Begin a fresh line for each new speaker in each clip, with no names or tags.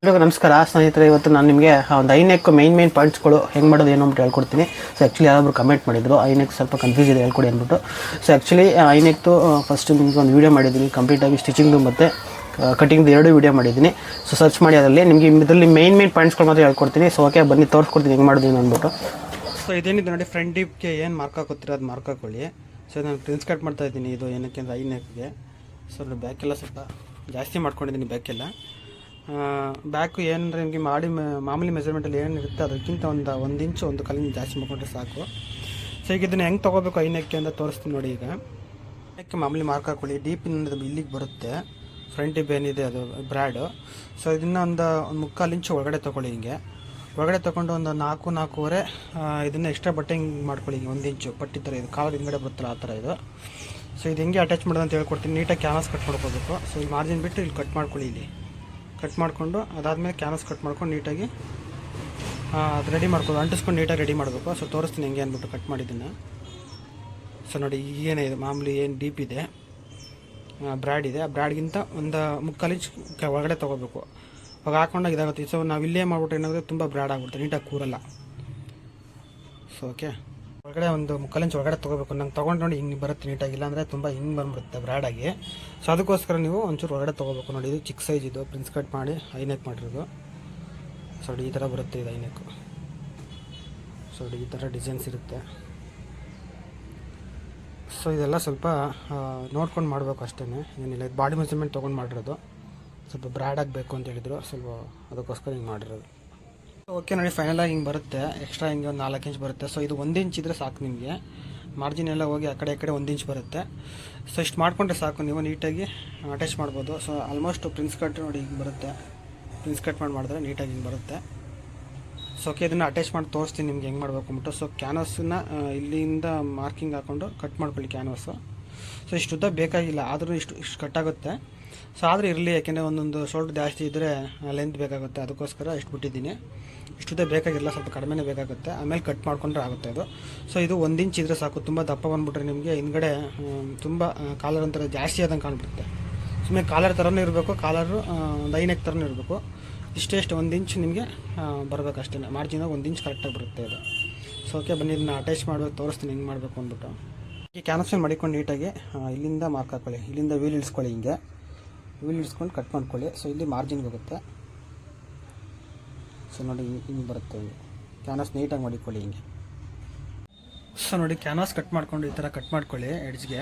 ಎಲ್ರಿಗೂ ನಮಸ್ಕಾರ ಸ್ನೇಹಿತರೆ. ಇವತ್ತು ನಾನು ನಿಮಗೆ ಒಂದು ಐನೆಕ್ ಮೇನ್ ಪಾಯಿಂಟ್ಸ್ಗಳು ಹೆಂಗೆ ಮಾಡೋದು ಏನು ಅಂತ ಹೇಳ್ಕೊಡ್ತೀನಿ. ಸೊ ಆ್ಯಕ್ಚುಲಿ ಯಾರಾದರೂ ಕಮೆಂಟ್ ಮಾಡಿದ್ರು ಐನೆಕ್ ಸ್ವಲ್ಪ ಕನ್ಫ್ಯೂಸ್ ಇದೆ ಹೇಳ್ಕೊಡಿ ಅಂದ್ಬಿಟ್ಟು. ಸೊ ಆ್ಯಕ್ಚುಲಿ ಐನೆಕ್ದು ಫಸ್ಟ್ ನಿಮಗೆ ಒಂದು ವೀಡಿಯೋ ಮಾಡಿದ್ದೀನಿ ಕಂಪ್ಲೀಟಾಗಿ ಸ್ಟಿಚಿಂಗ್ದು ಮತ್ತು ಕಟಿಂಗ್ದು ಎರಡು ವೀಡಿಯೋ ಮಾಡಿದ್ದೀನಿ. ಸೊ ಸರ್ಚ್ ಮಾಡಿ ಅದರಲ್ಲಿ ನಿಮಗೆ ಇದರಲ್ಲಿ ಮೇನ್ ಪಾಯಿಂಟ್ಸ್ಗಳು ಮಾತ್ರ ಹೇಳ್ಕೊಡ್ತೀನಿ. ಸೊ ಓಕೆ ಬನ್ನಿ ತೋರಿಸ್ಕೊಡ್ತೀನಿ ಹೆಂಗೆ ಮಾಡೋದು ಅಂದ್ಬಿಟ್ಟು. ಸೊ ಇದೇನಿದೆ ನೋಡಿ, ಫ್ರಂಟ್ ಡಿಪ್ಗೆ ಏನು ಮಾರ್ಕ್ ಹಾಕೋತೀರ ಅದು ಮಾರ್ಕ್ ಹಾಕೊಳ್ಳಿ. ಸೊ ನಾನು ಪ್ರಿನ್ಸ್ ಕಟ್ ಮಾಡ್ತಾಯಿದ್ದೀನಿ ಇದು ಏನಕ್ಕೆ ಅಂದರೆ ಐನೆಕ್ಗೆ. ಸೊ ಬ್ಯಾಕೆಲ್ಲ ಸ್ವಲ್ಪ ಜಾಸ್ತಿ ಮಾಡ್ಕೊಂಡಿದ್ದೀನಿ ಬ್ಯಾಕೆಲ್ಲ. ಬ್ಯಾಕು ಏನಂದರೆ ನಿಮಗೆ ಮಾಮೂಲಿ ಮೆಜರ್ಮೆಂಟಲ್ಲಿ ಏನಿರುತ್ತೆ ಅದಕ್ಕಿಂತ ಒಂದು ಇಂಚು ಒಂದು ಕಲ್ಲಿನ ಜಾಸ್ತಿ ಮಾಡ್ಕೊಂಡ್ರೆ ಸಾಕು. ಸೊ ಈಗ ಇದನ್ನು ಹೆಂಗೆ ತೊಗೋಬೇಕು ಐನೆಕ್ಕೆ ಅಂತ ತೋರಿಸ್ತೀನಿ ನೋಡಿ. ಈಗ ಐನೆಕ್ಕೆ ಮಾಮೂಲಿ ಮಾರ್ಕ್ ಹಾಕೊಳ್ಳಿ. ಡೀಪಿನಿಂದ ಇಲ್ಲಿಗೆ ಬರುತ್ತೆ ಫ್ರಂಟ್ ಡಿಪ್ ಏನಿದೆ ಅದು ಬ್ರ್ಯಾಡು. ಸೊ ಇದನ್ನು ಒಂದು ಮುಕ್ಕಾಲು ಇಂಚು ಒಳಗಡೆ ತೊಗೊಳ್ಳಿ. ಹಿಂಗೆ ಒಳಗಡೆ ತೊಗೊಂಡು ಒಂದು ನಾಲ್ಕೂವರೆ ಇದನ್ನು ಎಕ್ಸ್ಟ್ರಾ ಬಟ್ಟೆ ಹಿಂಗೆ ಮಾಡ್ಕೊಳ್ಳಿ. ಹಿಂಗೆ 1 ಇಂಚು ಪಟ್ಟಿ ಥರ ಇದು ಕಾಲು ಹಿಂಗಡೆ ಬರುತ್ತಲ್ಲ ಆ ಥರ ಇದು. ಸೊ ಇದು ಹೆಂಗೆ ಅಟ್ಯಾಚ್ ಮಾಡೋದು ಅಂತ ಹೇಳ್ಕೊಡ್ತೀನಿ. ನೀಟಾಗಿ ಕ್ಯಾನ್ವಾಸ್ ಕಟ್ ಮಾಡ್ಕೋಬೇಕು. ಸೊ ಇಲ್ಲಿ ಮಾರ್ಜಿನ್ ಬಿಟ್ಟು ಇಲ್ಲಿ ಕಟ್ ಮಾಡ್ಕೊಳ್ಳಿ. ಇಲ್ಲಿ ಕಟ್ ಮಾಡಿಕೊಂಡು ಅದಾದಮೇಲೆ ಕ್ಯಾನ್ವಾಸ್ ಕಟ್ ಮಾಡ್ಕೊಂಡು ನೀಟಾಗಿ ಅದು ರೆಡಿ ಮಾಡ್ಕೊಂಡು ಅಂಟಿಸ್ಕೊಂಡು ನೀಟಾಗಿ ರೆಡಿ ಮಾಡಬೇಕು. ಸೊ ತೋರಿಸ್ತೀನಿ ಹೆಂಗೆ ಅಂದ್ಬಿಟ್ಟು ಕಟ್ ಮಾಡಿದ್ದನ್ನು. ಸೊ ನೋಡಿ ಏನೇ ಇದು ಮಾಮೂಲಿ ಏನು ಡೀಪ್ ಇದೆ ಬ್ರ್ಯಾಡ್ ಇದೆ, ಆ ಬ್ರ್ಯಾಡ್ಗಿಂತ ಒಂದು ಮುಕ್ಕಾಲು ಇಂಚ್ ಒಳಗಡೆ ತೊಗೋಬೇಕು. ಅವಾಗ ಹಾಕೊಂಡಾಗ ಇದಾಗುತ್ತೆ. ಸೊ ನಾವು ಇಲ್ಲೇ ಮಾಡ್ಬಿಟ್ಟು ಏನಾಗುತ್ತೆ ತುಂಬ ಬ್ರ್ಯಾಡ್ ಆಗಿಬಿಡುತ್ತೆ, ನೀಟಾಗಿ ಕೂರಲ್ಲ. ಸೊ ಓಕೆ ಒಳಗಡೆ ಒಂದು ಮುಕ್ಕಾಲು ಇಂಚ್ ಒಳಗಡೆ ತೊಗೋಬೇಕು. ನಂಗೆ ತೊಗೊಂಡು ನೋಡಿ ಹಿಂಗೆ ಬರುತ್ತೆ ನೀಟಾಗಿ, ಇಲ್ಲಾಂದರೆ ತುಂಬ ಹಿಂಗೆ ಬಂದುಬಿಡುತ್ತೆ ಬ್ರ್ಯಾಡಾಗಿ. ಸೊ ಅದಕ್ಕೋಸ್ಕರ ನೀವು ಒಂಚೂರು ಒಳಗಡೆ ತೊಗೋಬೇಕು. ನೋಡಿ ಇದು ಚಿಕ್ಕ ಸೈಜ್, ಇದು ಪ್ರಿನ್ಸ್ ಕಟ್ ಮಾಡಿ ಐನೆಕ್ ಮಾಡಿರೋದು. ಸೊ ನೋಡಿ ಈ ಥರ ಬರುತ್ತೆ ಇದು ಐನೆಕ್ಕು. ಸೊ ನೋಡಿ ಈ ಥರ ಡಿಸೈನ್ಸ್ ಇರುತ್ತೆ. ಸೊ ಇದೆಲ್ಲ ಸ್ವಲ್ಪ ನೋಡ್ಕೊಂಡು ಮಾಡಬೇಕು ಅಷ್ಟೇ, ಏನಿಲ್ಲ. ಇದು ಬಾಡಿ ಮೆಜರ್ಮೆಂಟ್ ತೊಗೊಂಡು ಮಾಡಿರೋದು. ಸ್ವಲ್ಪ ಬ್ರ್ಯಾಡ್ ಆಗಬೇಕು ಅಂತ ಹೇಳಿದ್ರು, ಸ್ವಲ್ಪ ಅದಕ್ಕೋಸ್ಕರ ಹಿಂಗೆ ಮಾಡಿರೋದು. ಓಕೆ ನೋಡಿ ಫೈನಲಾಗಿ ಹಿಂಗೆ ಬರುತ್ತೆ. ಎಕ್ಸ್ಟ್ರಾ ಹಿಂಗೆ ಒಂದು 4 ಇಂಚ್ ಬರುತ್ತೆ. ಸೊ ಇದು 1 ಇಂಚ್ ಇದ್ದರೆ ಸಾಕು ನಿಮಗೆ. ಮಾರ್ಜಿನ್ ಎಲ್ಲ ಹೋಗಿ ಆ ಕಡೆ 1 ಇಂಚ್ ಬರುತ್ತೆ. ಸೊ ಇಷ್ಟು ಮಾಡಿಕೊಂಡ್ರೆ ಸಾಕು, ನೀವು ನೀಟಾಗಿ ಅಟ್ಯಾಚ್ ಮಾಡ್ಬೋದು. ಸೊ ಆಲ್ಮೋಸ್ಟ್ ಪ್ರಿನ್ಸ್ ಕಟ್ ನೋಡಿ ಹಿಂಗೆ ಬರುತ್ತೆ. ಪ್ರಿನ್ಸ್ ಕಟ್ ಮಾಡಿದ್ರೆ ನೀಟಾಗಿ ಹಿಂಗೆ ಬರುತ್ತೆ. ಸೊ ಓಕೆ ಇದನ್ನು ಅಟ್ಯಾಚ್ ಮಾಡಿ ತೋರಿಸ್ತೀನಿ ನಿಮ್ಗೆ ಹೆಂಗೆ ಮಾಡಬೇಕು ಅಂದ್ಬಿಟ್ಟು. ಸೊ ಕ್ಯಾನ್ವಾಸನ್ನ ಇಲ್ಲಿಂದ ಮಾರ್ಕಿಂಗ್ ಹಾಕ್ಕೊಂಡು ಕಟ್ ಮಾಡ್ಕೊಳ್ಳಿ ಕ್ಯಾನ್ವಾಸು. ಸೊ ಇಷ್ಟು ಉದ್ದ ಬೇಕಾಗಿಲ್ಲ, ಆದರೂ ಇಷ್ಟು ಕಟ್ಟಾಗುತ್ತೆ. ಸೊ ಆದರೆ ಇರಲಿ, ಯಾಕೆಂದರೆ ಒಂದೊಂದು ಶೋಲ್ಡ್ರ್ ಜಾಸ್ತಿ ಇದ್ದರೆ ಲೆಂತ್ ಬೇಕಾಗುತ್ತೆ, ಅದಕ್ಕೋಸ್ಕರ ಇಷ್ಟು ಬಿಟ್ಟಿದ್ದೀನಿ. ಇಷ್ಟುದ್ದೇ ಬೇಕಾಗಿಲ್ಲ, ಸ್ವಲ್ಪ ಕಡಿಮೆನೇ ಬೇಕಾಗುತ್ತೆ. ಆಮೇಲೆ ಕಟ್ ಮಾಡ್ಕೊಂಡ್ರೆ ಆಗುತ್ತೆ ಅದು. ಸೊ ಇದು 1 ಇಂಚ್ ಇದ್ದರೆ ಸಾಕು. ತುಂಬ ದಪ್ಪ ಬಂದುಬಿಟ್ರೆ ನಿಮಗೆ ಹಿಂದ್ಗಡೆ ತುಂಬ ಕಾಲರ್ ಒಂಥರ ಜಾಸ್ತಿ ಆದಂಗೆ ಕಾಣ್ಬಿಡುತ್ತೆ. ಸುಮ್ಮನೆ ಕಾಲರ್ ಥರನೂ ಇರಬೇಕು, ಕಾಲರು ಒಂದು ಐನೆಕ್ ಥರನೂ ಇರಬೇಕು. ಇಷ್ಟು 1 ಇಂಚ್ ನಿಮಗೆ ಬರಬೇಕು ಅಷ್ಟೇ. ಮಾರ್ಜಿನಾಗ 1 ಇಂಚ್ ಕರೆಕ್ಟಾಗಿ ಬರುತ್ತೆ ಇದು. ಸೊ ಓಕೆ ಬನ್ನಿ ಇದನ್ನ ಅಟ್ಯಾಚ್ ಮಾಡಬೇಕು, ತೋರಿಸ್ತೀನಿ ಹೆಂಗೆ ಮಾಡಬೇಕು ಅಂದ್ಬಿಟ್ಟು. ಈ ಕ್ಯಾನ್ವಾಸಲ್ಲಿ ಮಾಡಿಕೊಂಡು ನೀಟಾಗಿ ಇಲ್ಲಿಂದ ಮಾರ್ಕ್ ಹಾಕ್ಕೊಳ್ಳಿ. ಇಲ್ಲಿಂದ ವೀಲ್ ಇಳಿಸ್ಕೊಳ್ಳಿ, ಹಿಂಗೆ ವೀಲ್ ಇಳಿಸ್ಕೊಂಡು ಕಟ್ ಮಾಡ್ಕೊಳ್ಳಿ. ಸೊ ಇಲ್ಲಿ ಮಾರ್ಜಿನ್ಗೆ ಹೋಗುತ್ತೆ. ಸೊ ನೋಡಿ ಹಿಂಗೆ ಬರುತ್ತೆ. ಕ್ಯಾನ್ವಾಸ್ ನೀಟಾಗಿ ಮಾಡಿಕೊಳ್ಳಿ ಹಿಂಗೆ. ಸೊ ನೋಡಿ ಕ್ಯಾನ್ವಾಸ್ ಕಟ್ ಮಾಡ್ಕೊಂಡು ಈ ಥರ ಕಟ್ ಮಾಡ್ಕೊಳ್ಳಿ ಎಡ್ಜ್ಗೆ.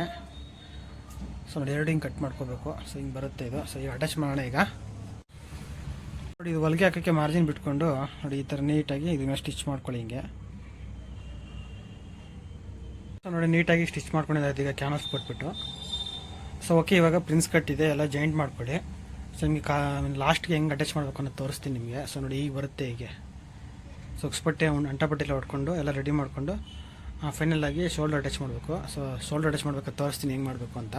ಸೊ ನೋಡಿ ಎರಡು ಹಿಂಗೆ ಕಟ್ ಮಾಡ್ಕೋಬೇಕು. ಸೊ ಹಿಂಗೆ ಬರುತ್ತೆ ಇದು. ಸೊ ಈಗ ಅಟ್ಯಾಚ್ ಮಾಡೋಣ. ಈಗ ನೋಡಿ ಇದು ಹೊಲಿಗೆ ಹಾಕೋಕ್ಕೆ ಮಾರ್ಜಿನ್ ಬಿಟ್ಕೊಂಡು ನೋಡಿ ಈ ಥರ ನೀಟಾಗಿ ಇದನ್ನ ಸ್ಟಿಚ್ ಮಾಡ್ಕೊಳ್ಳಿ ಹಿಂಗೆ. ಸೊ ನೋಡಿ ನೀಟಾಗಿ ಸ್ಟಿಚ್ ಮಾಡ್ಕೊಂಡಿದ್ದಾಯ್ತು ಈಗ ಕ್ಯಾನ್ವಾಸ್ ಕೊಟ್ಬಿಟ್ಟು. ಸೊ ಓಕೆ ಇವಾಗ ಪ್ರಿನ್ಸ್ ಕಟ್ ಇದೆ, ಎಲ್ಲ ಜಾಯಿಂಟ್ ಮಾಡ್ಕೊಳ್ಳಿ. ಸೊ ನಿಮಗೆ ಲಾಸ್ಟ್ಗೆ ಹೆಂಗೆ ಅಟ್ಯಾಚ್ ಮಾಡಬೇಕು ಅನ್ನೋದು ತೋರಿಸ್ತೀನಿ ನಿಮಗೆ. ಸೊ ನೋಡಿ ಈಗ ಬರುತ್ತೆ ಹೀಗೆ. ಸೊ ಉಕ್ಸ್ಪಟ್ಟೆ ಅಂಟಪಟ್ಟೆಲ್ಲ ಹೊಡ್ಕೊಂಡು ಎಲ್ಲ ರೆಡಿ ಮಾಡಿಕೊಂಡು ಫೈನಲಾಗಿ ಶೋಲ್ಡರ್ ಅಟ್ಯಾಚ್ ಮಾಡಬೇಕು. ಸೊ ಶೋಲ್ಡರ್ ಅಟ್ಯಾಚ್ ಮಾಡಬೇಕು, ತೋರಿಸ್ತೀನಿ ಹೆಂಗೆ ಮಾಡಬೇಕು ಅಂತ.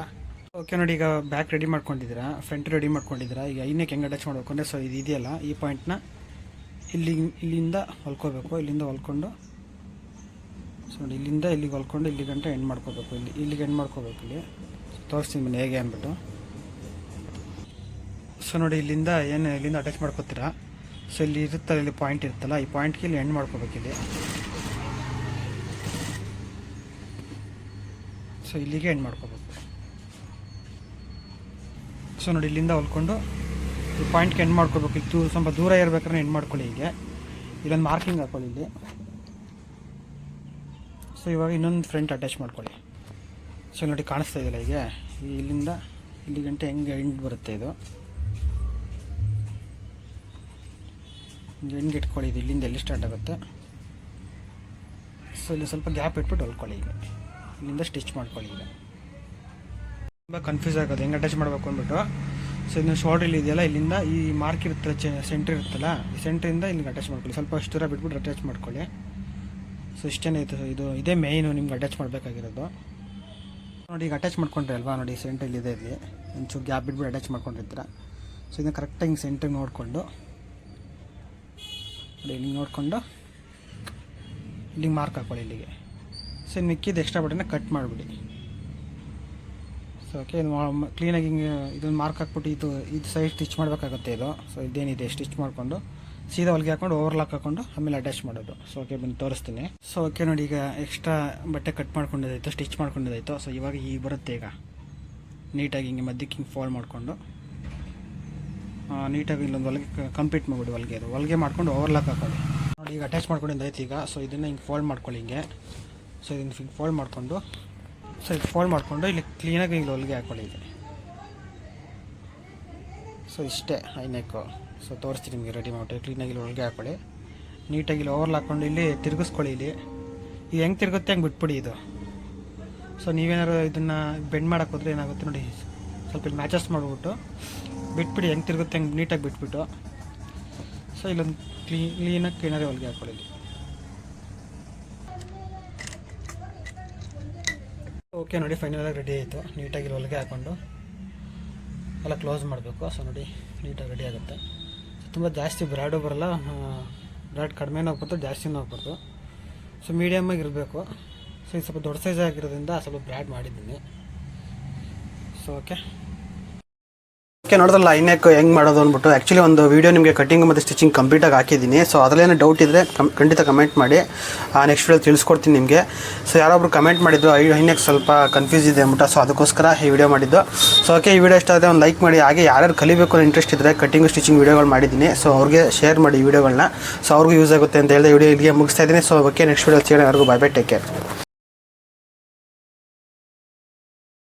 ಓಕೆ ನೋಡಿ ಈಗ ಬ್ಯಾಕ್ ರೆಡಿ ಮಾಡ್ಕೊಂಡಿದ್ದೀರಾ, ಫ್ರಂಟ್ ರೆಡಿ ಮಾಡ್ಕೊಂಡಿದ್ದೀರಾ. ಈಗ ಐನೆಕ್ ಹೆಂಗೆ ಅಟ್ಯಾಚ್ ಮಾಡಬೇಕು ಅಂದರೆ, ಸೊ ಇದು ಇದೆಯಲ್ಲ ಈ ಪಾಯಿಂಟ್ನ ಇಲ್ಲಿಂದ ಹೊಲ್ಕೋಬೇಕು. ಇಲ್ಲಿಂದ ಹೊಲ್ಕೊಂಡು ಸೊ ನೋಡಿ ಇಲ್ಲಿಂದ ಇಲ್ಲಿಗೆ ಹೊಲ್ಕೊಂಡು ಇಲ್ಲಿ ಗಂಟ ಎಂಡ್ ಮಾಡ್ಕೋಬೇಕು. ಇಲ್ಲಿಗೆ ಎಂಡ್ ಮಾಡ್ಕೋಬೇಕು. ಇಲ್ಲಿ ತೋರಿಸ್ತೀನಿ ಬನ್ನಿ ಹೇಗೆ ಅಂದ್ಬಿಟ್ಟು. ಸೊ ನೋಡಿ ಇಲ್ಲಿಂದ ಅಟ್ಯಾಚ್ ಮಾಡ್ಕೋತೀರಾ. ಸೊ ಇಲ್ಲಿ ಇರುತ್ತಲ್ಲ, ಇಲ್ಲಿ ಪಾಯಿಂಟ್ ಇರುತ್ತಲ್ಲ, ಈ ಪಾಯಿಂಟ್ಗೆ ಇಲ್ಲಿ ಎಂಡ್ ಮಾಡ್ಕೋಬೇಕು ಇಲ್ಲಿ. ಸೊ ಇಲ್ಲಿಗೆ ಎಂಡ್ ಮಾಡ್ಕೋಬೇಕು. ಸೊ ನೋಡಿ ಇಲ್ಲಿಂದ ಹೊಲ್ಕೊಂಡು ಈ ಪಾಯಿಂಟ್ಗೆ ಎಂಡ್ ಮಾಡ್ಕೋಬೇಕು. ಇಲ್ಲಿ ಸ್ವಲ್ಪ ದೂರ ಇರಬೇಕಾದ್ರೆ ಎಂಡ್ ಮಾಡ್ಕೊಳ್ಳಿ. ಹೀಗೆ ಇಲ್ಲೊಂದು ಮಾರ್ಕಿಂಗ್ ಹಾಕೊಳ್ಳಿ ಇಲ್ಲಿ. ಸೊ ಇವಾಗ ಇನ್ನೊಂದು ಫ್ರಂಟ್ ಅಟ್ಯಾಚ್ ಮಾಡ್ಕೊಳ್ಳಿ. ಸೊ ನೋಡಿ ಕಾಣಿಸ್ತಾ ಇದೆಯಲ್ಲ, ಹೀಗೆ ಇಲ್ಲಿಂದ ಇಲ್ಲಿ ಗಂಟೆ ಹೆಂಗೆ ಎಂಡ್ ಬರುತ್ತೆ ಇದು. ಎಂಡ್ ಇಟ್ಕೊಳ್ಳಿ. ಇದು ಇಲ್ಲಿಂದ ಎಲ್ಲಿ ಸ್ಟಾರ್ಟ್ ಆಗುತ್ತೆ. ಸೊ ಇಲ್ಲಿ ಸ್ವಲ್ಪ ಗ್ಯಾಪ್ ಇಟ್ಬಿಟ್ಟು ಹೊಲ್ಕೊಳ್ಳಿ. ಈಗ ಇಲ್ಲಿಂದ ಸ್ಟಿಚ್ ಮಾಡ್ಕೊಳ್ಳಿ. ಈಗ ತುಂಬ ಕನ್ಫ್ಯೂಸ್ ಆಗೋದು ಹೆಂಗೆ ಅಟ್ಯಾಚ್ ಮಾಡಬೇಕು ಅಂದ್ಬಿಟ್ಟು. ಸೊ ಇನ್ನು ಶೋಲ್ಡ್ರಲ್ಲಿ ಇದೆಯಲ್ಲ, ಇಲ್ಲಿಂದ ಈ ಮಾರ್ಕ್ ಇರುತ್ತೆ ಸೆಂಟ್ರ್ ಇರುತ್ತಲ್ಲ, ಈ ಸೆಂಟ್ರಿಂದ ಇಲ್ಲಿಗೆ ಅಟ್ಯಾಚ್ ಮಾಡ್ಕೊಳ್ಳಿ. ಸ್ವಲ್ಪ ಅಷ್ಟು ದೂರ ಬಿಟ್ಬಿಟ್ಟು ಅಟ್ಯಾಚ್ ಮಾಡ್ಕೊಳ್ಳಿ. ಸೊ ಇಷ್ಟೇ ಇದು ಇದೇ ಮೇಯ್ನು ನಿಮ್ಗೆ ಅಟ್ಯಾಚ್ ಮಾಡಬೇಕಾಗಿರೋದು. ನೋಡಿ ಈಗ ಅಟ್ಯಾಚ್ ಮಾಡ್ಕೊಂಡ್ರಿ ಅಲ್ವಾ, ನೋಡಿ ಸೆಂಟ್ರಲ್ಲಿ ಇದೆ. ಇಲ್ಲಿ ಒಂಚೂರು ಗ್ಯಾಪ್ ಬಿಟ್ಬಿಟ್ಟು ಅಟ್ಯಾಚ್ ಮಾಡ್ಕೊಂಡಿರ್ತೀರ. ಸೊ ಇದನ್ನು ಕರೆಕ್ಟಾಗಿ ಹಿಂಗೆ ಸೆಂಟ್ರಿಗೆ ನೋಡಿಕೊಂಡು ನೋಡಿ ಇಲ್ಲಿಗೆ ನೋಡಿಕೊಂಡು ಇಲ್ಲಿಗೆ ಮಾರ್ಕ್ ಹಾಕ್ಕೊಳ್ಳಿ ಇಲ್ಲಿಗೆ. ಸೊ ಮಿಕ್ಕಿದ ಎಕ್ಸ್ಟ್ರಾ ಬಟ್ಟೆನ ಕಟ್ ಮಾಡಿಬಿಡಿ. ಸೊ ಓಕೆ ಇದು ಕ್ಲೀನಾಗಿ ಹಿಂಗೆ ಇದನ್ನು ಮಾರ್ಕ್ ಹಾಕ್ಬಿಟ್ಟು ಇದು ಸೈಡ್ ಸ್ಟಿಚ್ ಮಾಡಬೇಕಾಗುತ್ತೆ ಇದು. ಸೊ ಇದೇನಿದೆ ಸ್ಟಿಚ್ ಮಾಡಿಕೊಂಡು ಸೀದಾ ಹೊಲಿಗೆ ಹಾಕ್ಕೊಂಡು ಓವರ್ಲಾಕ್ ಹಾಕ್ಕೊಂಡು ಆಮೇಲೆ ಅಟ್ಯಾಚ್ ಮಾಡೋದು. ಸೊ ಓಕೆ ಬಂದು ತೋರಿಸ್ತೀನಿ. ಸೊ ಓಕೆ ನೋಡಿ, ಈಗ ಎಕ್ಸ್ಟ್ರಾ ಬಟ್ಟೆ ಕಟ್ ಮಾಡ್ಕೊಂಡಿದ್ದಾಯಿತು, ಸ್ಟಿಚ್ ಮಾಡ್ಕೊಂಡಿದ್ದಾಯಿತು. ಸೊ ಇವಾಗ ಈಗ ಬರುತ್ತೆ. ಈಗ ನೀಟಾಗಿ ಹಿಂಗೆ ಮಧ್ಯಕ್ಕೆ ಹಿಂಗೆ ಫೋಲ್ಡ್ ಮಾಡಿಕೊಂಡು ನೀಟಾಗಿ ಇಲ್ಲೊಂದು ಹೊಲಿಗೆ ಕಂಪ್ಲೀಟ್ ಮಾಡಿಬಿಡಿ. ಹೊಲಿಗೆ ಮಾಡ್ಕೊಂಡು ಓವರ್ಲಾಕ್ ಹಾಕೊಳ್ಳಿ. ನೋಡಿ ಈಗ ಅಟ್ಯಾಚ್ ಮಾಡ್ಕೊಂಡಿದ್ದಾಯ್ತು. ಈಗ ಸೊ ಇದನ್ನು ಹಿಂಗೆ ಫೋಲ್ಡ್ ಮಾಡ್ಕೊಳ್ಳಿ ಹಿಂಗೆ. ಸೊ ಇದನ್ನು ಹಿಂಗೆ ಫೋಲ್ಡ್ ಮಾಡಿಕೊಂಡು ಇಲ್ಲಿ ಕ್ಲೀನಾಗಿ ಇಲ್ಲಿ ಹೊಲಿಗೆ ಹಾಕ್ಕೊಳ್ಳಿ ಇದೆ. ಸೊ ಇಷ್ಟೇ ಐನೆಕ್ಕು. ಸೊ ತೋರಿಸ್ತೀನಿ ನಿಮಗೆ ರೆಡಿ ಮಾಡಿ. ಕ್ಲೀನಾಗಿ ಇಲ್ಲಿ ಹೊಲಿಗೆ ಹಾಕ್ಕೊಳ್ಳಿ, ನೀಟಾಗಿ ಇಲ್ಲಿ ಓವರ್ಲ್ ಹಾಕ್ಕೊಂಡು ಇಲ್ಲಿ ತಿರುಗಿಸ್ಕೊಳ್ಳಿ. ಇಲ್ಲಿ ಇದು ಹೆಂಗೆ ತಿರುಗುತ್ತೆ ಹಂಗೆ ಬಿಟ್ಬಿಡಿ ಇದು. ಸೊ ನೀವೇನಾದ್ರು ಇದನ್ನು ಬೆಂಡ್ ಮಾಡೋಕೆ ಹೋದ್ರೆ ಏನಾಗುತ್ತೆ ನೋಡಿ, ಸ್ವಲ್ಪ ಇಲ್ಲಿ ಮ್ಯಾಚಸ್ ಮಾಡಿಬಿಟ್ಟು ಬಿಟ್ಬಿಡಿ. ಹೆಂಗೆ ತಿರುಗುತ್ತೆ ಹಂಗೆ ನೀಟಾಗಿ ಬಿಟ್ಬಿಟ್ಟು ಸೊ ಇಲ್ಲೊಂದು ಕ್ಲೀನಾಗಿ ಏನಾರು ಹೊಲಿಗೆ ಹಾಕ್ಕೊಳ್ಳಿ. ಓಕೆ ನೋಡಿ, ಫೈನಲಾಗಿ ರೆಡಿ ಆಯಿತು. ನೀಟಾಗಿ ಹೊಲಿಗೆ ಹಾಕ್ಕೊಂಡು ಎಲ್ಲ ಕ್ಲೋಸ್ ಮಾಡಬೇಕು. ಸೊ ನೋಡಿ ನೀಟಾಗಿ ರೆಡಿ ಆಗುತ್ತೆ. ತುಂಬ ಜಾಸ್ತಿ ಬ್ರಾಡು ಬರೋಲ್ಲ, ಬ್ರಾಡ್ ಕಡಿಮೆನೂ ಹೋಗ್ಬಾರ್ದು, ಜಾಸ್ತಿನೂ ಹೋಗ್ಬಾರ್ದು. ಸೊ ಮೀಡಿಯಮ್ಮಾಗಿ ಇರಬೇಕು. ಸೊ ಇದು ಸ್ವಲ್ಪ ದೊಡ್ಡ ಸೈಜ್ ಆಗಿರೋದ್ರಿಂದ ಸ್ವಲ್ಪ ಬ್ರಾಡ್ ಮಾಡಿದ್ದೀನಿ. ಸೊ ಓಕೆ ನೋಡಿದ್ರಲ್ಲ ಐನೆಕ್ ಹೆಂಗೆ ಮಾಡೋದು ಅಂದ್ಬಿಟ್ಟು. ಆ್ಯಕ್ಚುಲಿ ಒಂದು ವೀಡಿಯೋ ನಿಮಗೆ ಕಟಿಂಗ್ ಮತ್ತು ಸ್ಟಿಚಿಂಗ್ ಕಂಪ್ಲೀಟಾಗಿ ಹಾಕಿದ್ದೀನಿ. ಸೊ ಅದರಲ್ಲೇನೋ ಡೌಟ್ ಇದ್ದರೆ ಖಂಡಿತ ಕಮೆಂಟ್ ಮಾಡಿ, ನೆಕ್ಸ್ಟ್ ವೀಡಿಯೋ ತಿಳಿಸ್ಕೊಡ್ತೀನಿ ನಿಮಗೆ. ಸೊ ಯಾರೊಬ್ರು ಕಮೆಂಟ್ ಮಾಡಿದ್ದು ಐನೆಕ್ ಸ್ವಲ್ಪ ಕನ್ಫ್ಯೂಸ್ ಇದೆ ಅಂದ್ಬಿಟ್ಟು. ಸೊ ಅದಕ್ಕೋಸ್ಕರ ಈ ವಿಡಿಯೋ ಮಾಡಿದ್ದು. ಸೊ ಓಕೆ, ಈ ವಿಡಿಯೋ ಇಷ್ಟ ಆದರೆ ಒಂದು ಲೈಕ್ ಮಾಡಿ. ಹಾಗೆ ಯಾರ್ಯಾರು ಕಲಿಬೇಕು ಅನ್ನೋ ಇಂಟ್ರೆಸ್ಟ್ ಇದ್ದರೆ ಕಟಿಂಗ್ ಸ್ಟಿಚಿಂಗ್ ವೀಡಿಯೋಗಳು ಮಾಡಿದ್ದೀನಿ. ಸೊ ಅವ್ರಿಗೆ ಶೇರ್ ಮಾಡಿ ಈ ವಿಡಿಯೋಗಳನ್ನ. ಸೊ ಅವ್ರಿಗೂ ಯೂಸ್ ಆಗುತ್ತೆ ಅಂತ ಹೇಳಿದೆ ವಿಡಿಯೋ ಇಲ್ಲಿಗೆ ಮುಗಿಸ್ತಾ ಇದ್ದೀನಿ. ಸೊ ಓಕೆ, ನೆಕ್ಸ್ಟ್ ವೀಡಿಯೋ ಸಿಗೋಣ. ಯಾರಿಗೂ ಬೈ ಬೈ, ಟೇಕ್ ಕೇರ್.